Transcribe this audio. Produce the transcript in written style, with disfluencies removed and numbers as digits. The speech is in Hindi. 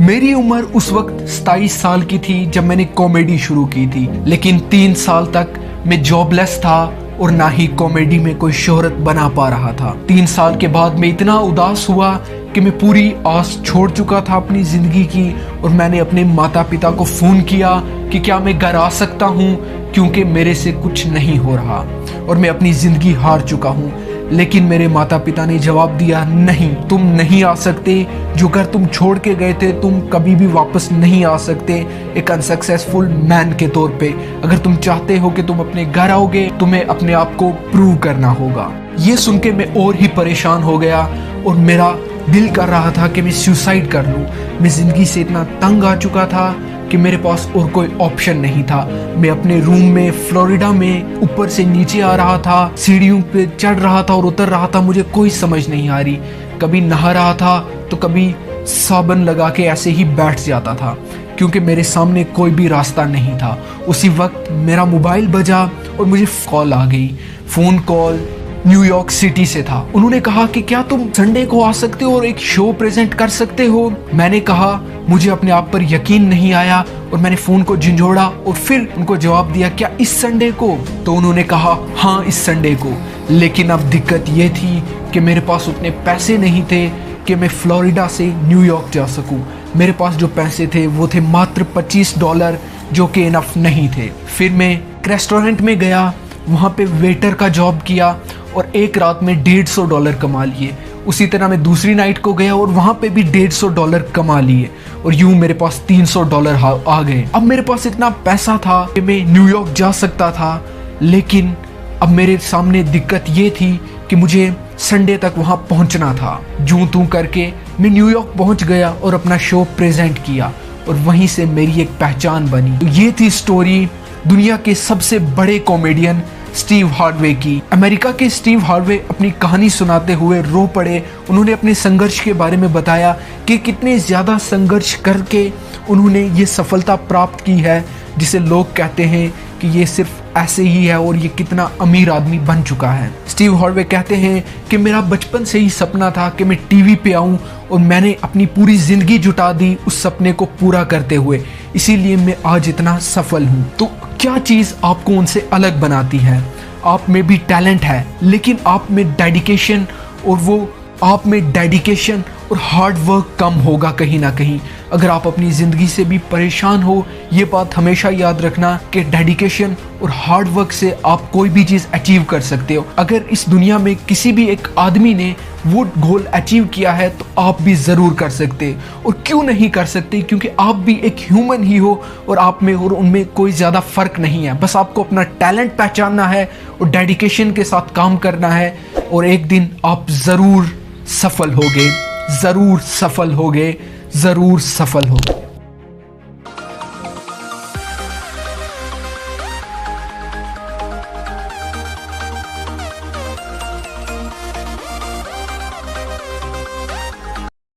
मेरी उम्र उस वक्त 27 साल की थी जब मैंने कॉमेडी शुरू की थी, लेकिन 3 साल तक मैं जॉबलेस था और ना ही कॉमेडी में कोई शोहरत बना पा रहा था। 3 साल के बाद मैं इतना उदास हुआ कि मैं पूरी आस छोड़ चुका था अपनी जिंदगी की, और मैंने अपने माता पिता को फोन किया कि क्या मैं घर आ सकता हूँ, क्योंकि मेरे से कुछ नहीं हो रहा और मैं अपनी जिंदगी हार चुका हूँ। लेकिन मेरे माता पिता ने जवाब दिया, नहीं, तुम नहीं आ सकते। जो घर तुम छोड़ के गए थे तुम कभी भी वापस नहीं आ सकते एक अनसक्सेसफुल मैन के तौर पे। अगर तुम चाहते हो कि तुम अपने घर आओगे, तुम्हें अपने आप को प्रूव करना होगा। ये सुन के मैं और ही परेशान हो गया और मेरा दिल कर रहा था कि मैं सुसाइड कर लूं। मैं जिंदगी से इतना तंग आ चुका था कि मेरे पास और कोई ऑप्शन नहीं था। मैं अपने रूम में फ्लोरिडा में ऊपर से नीचे आ रहा था, सीढ़ियों पे चढ़ रहा था और उतर रहा था, मुझे कोई समझ नहीं आ रही। कभी नहा रहा था तो कभी साबुन लगा के ऐसे ही बैठ जाता था, क्योंकि मेरे सामने कोई भी रास्ता नहीं था। उसी वक्त मेरा मोबाइल बजा और मुझे कॉल आ गई। फोन कॉल न्यूयॉर्क सिटी से था। उन्होंने कहा कि क्या तुम संडे को आ सकते हो और एक शो प्रेजेंट कर सकते हो। मैंने कहा, मुझे अपने आप पर यकीन नहीं आया और मैंने फोन को झंझोड़ा और फिर उनको जवाब दिया, क्या इस संडे को? तो उन्होंने कहा, हाँ, इस संडे को। लेकिन अब दिक्कत ये थी कि मेरे पास उतने पैसे नहीं थे कि मैं फ्लोरिडा से न्यूयॉर्क जा सकूं। मेरे पास जो पैसे थे वो थे मात्र $25, जो कि इनफ नहीं थे। फिर मैं एक रेस्टोरेंट में गया, वहाँ पे वेटर का जॉब किया और एक रात में $150 कमा लिए। उसी तरह मैं दूसरी नाइट को गया और वहाँ पे भी $150 कमा लिए, और यूं मेरे पास $300 आ गए। अब मेरे पास इतना पैसा था कि मैं न्यूयॉर्क जा सकता था, लेकिन अब मेरे सामने दिक्कत ये थी कि मुझे संडे तक वहाँ पहुँचना था। जूं तूं करके मैं न्यूयॉर्क पहुँच गया और अपना शो प्रेजेंट किया, और वहीं से मेरी एक पहचान बनी। तो ये थी स्टोरी दुनिया के सबसे बड़े कॉमेडियन स्टीव हार्वे की। अमेरिका के स्टीव हार्वे अपनी कहानी सुनाते हुए रो पड़े। उन्होंने अपने संघर्ष के बारे में बताया कि कितने ज़्यादा संघर्ष करके उन्होंने ये सफलता प्राप्त की है, जिसे लोग कहते हैं कि ये सिर्फ ऐसे ही है, और ये कितना अमीर आदमी बन चुका है। स्टीव हार्वे कहते हैं कि मेरा बचपन से ही सपना था कि मैं टीवी पे आऊं, और मैंने अपनी पूरी जिंदगी जुटा दी उस सपने को पूरा करते हुए, इसीलिए मैं आज इतना सफल हूं। तो क्या चीज़ आपको उनसे अलग बनाती है? आप में भी टैलेंट है, लेकिन आप में डेडिकेशन और हार्ड वर्क कम होगा कहीं ना कहीं। अगर आप अपनी ज़िंदगी से भी परेशान हो, ये बात हमेशा याद रखना कि डेडिकेशन और हार्ड वर्क से आप कोई भी चीज़ अचीव कर सकते हो। अगर इस दुनिया में किसी भी एक आदमी ने वो गोल अचीव किया है तो आप भी ज़रूर कर सकते। और क्यों नहीं कर सकते? क्योंकि आप भी एक ह्यूमन ही हो, और आप में और उनमें कोई ज़्यादा फ़र्क नहीं है। बस आपको अपना टैलेंट पहचानना है और डेडिकेशन के साथ काम करना है, और एक दिन आप ज़रूर सफल होगे, ज़रूर सफल होगे।